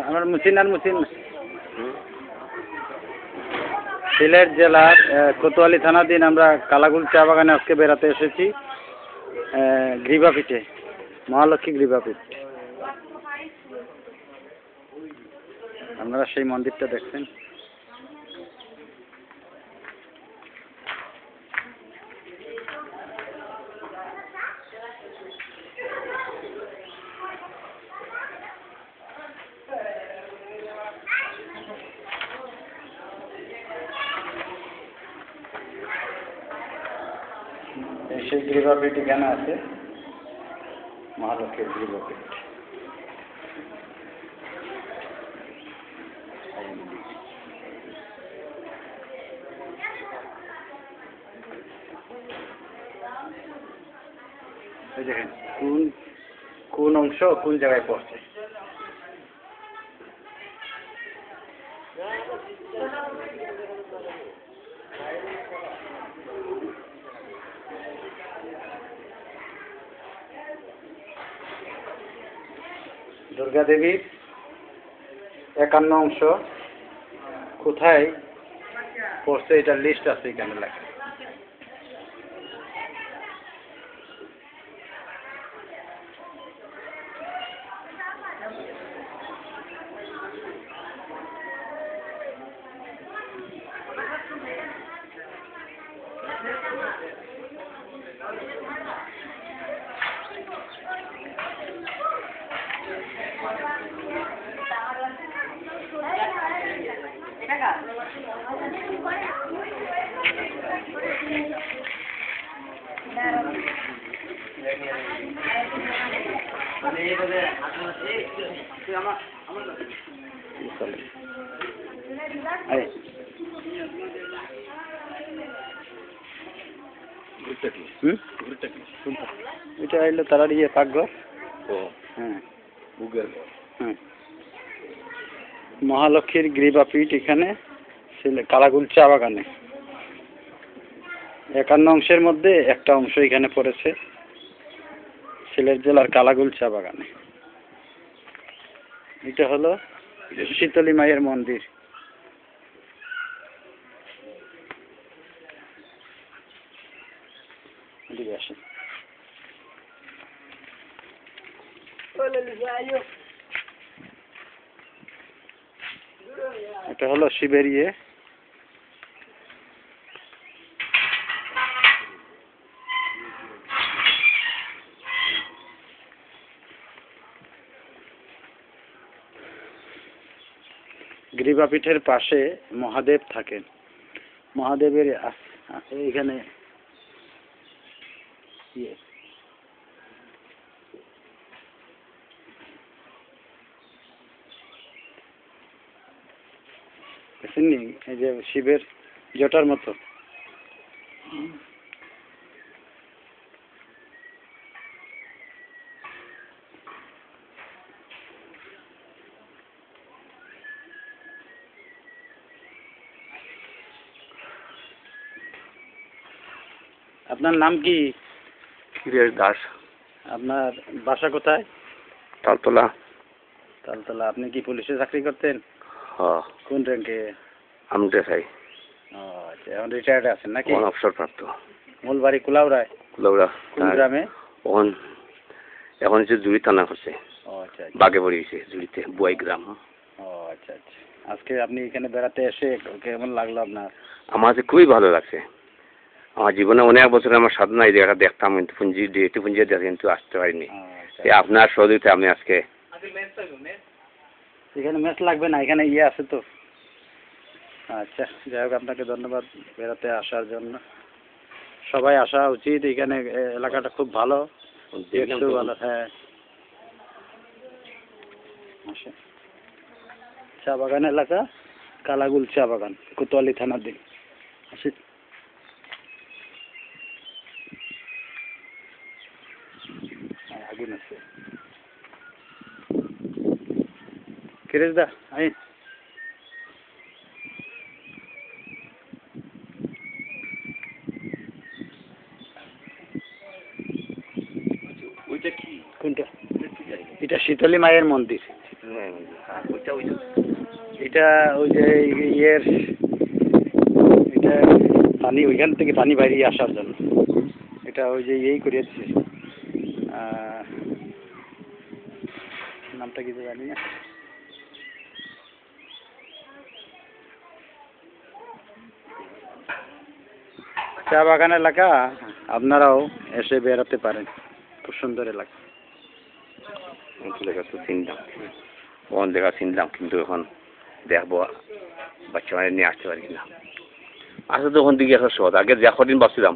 আমার মুসিন সিলেট জেলার কোতোয়ালি থানাধীন আমরা কালাগুল চা বাগানে আজকে বেড়াতে এসেছি। গ্রীবাপীঠে, মহালক্ষ্মী গ্রীবাপীঠ। আপনারা সেই মন্দিরটা দেখছেন। সেই গ্রীবাপীঠ এখানে আছে, মহালক্ষ্মীর গ্রীবাপীঠ। এই দেখেন কোন অংশ কোন জায়গায় পড়ছে। দুর্গা দেবীর 51 অংশ কোথায় পড়ছে এটা লিস্ট আছে এখানে লেখা। এটা এলো তারা পাকঘর। মহালক্ষ্মীর গ্রীবাপীঠ এখানে কালাগুল চা বাগানে 51 অংশের মধ্যে একটা অংশ এখানে পড়েছে, সিলেট জেলার কালাগুল চা বাগানে। এটা হলো শীতলী মায়ের মন্দির। এটা হলো শিবের গ্রীবাপীঠের পাশে মহাদেব থাকেন। মহাদেবের এখানে এই যে শিবের জটার মতো। আপনার নাম কি? ক্ষীরের দাস। আপনার বাসা কোথায়? তালতলা। তালতলা। আপনি কি পুলিশে চাকরি করতেন? হ্যাঁ। কোন র্যাঙ্কে? আমি দেখাই। ও আচ্ছা, এখন রিটায়ার্ড আছেন নাকি? অবসরপ্রাপ্ত। মূল বাড়ি কুলাউড়ায়? কুলাউড়া। কোন গ্রামে? এখন হচ্ছে জুড়ি থানা হচ্ছে। ও আচ্ছা। বাগে পড়ে গেছে জুড়িতে, বুয়াই গ্রাম। ও আচ্ছা আচ্ছা। আজকে আপনি এখানে বেড়াতে এসে কেমন লাগলো আপনার? আমার খুবই ভালো লাগছে। আমার জীবনে অনেক বছর আমার সাধনা এই জায়গাটা দেখতাম, কিন্তু পুঁজি দেখে কিন্তু আসতে পারিনি। আপনার সহযোগিতা আমি আজকে। এখানে মেস লাগবে না, এখানে আছে তো। আচ্ছা, যাই হোক, আপনাকে ধন্যবাদ বেড়াতে আসার জন্য। সবাই আসা উচিত, এখানে এলাকাটা খুব ভালো, দেখতেও ভালো। হ্যাঁ, চা বাগান এলাকা, কালাগুল চা বাগান, কোতোয়ালি থানাধীন। আসি। আগুন আছে। কিরেশ দা, আইন। কোনটা? এটা শীতলী মায়ের মন্দির। এটা ওই যে ইয়ের এটা পানি ওইখান থেকে পানি বাইরে আসার জন্য এটা ওই যে ইয়েই করিয়েছে নামটা কিছু জানি না। চা বাগান এলাকা, আপনারাও এসে বেড়াতে পারেন, খুব সুন্দর এলাকা। তো চিনলাম, কোন জায়গা চিনলাম, কিন্তু এখন দেখবো বাচ্চা মানে নিয়ে আসতে পারি কিনা। আসলে তো ওখান দিকে একটা শহর, আগে যা কদিন ভাবছিলাম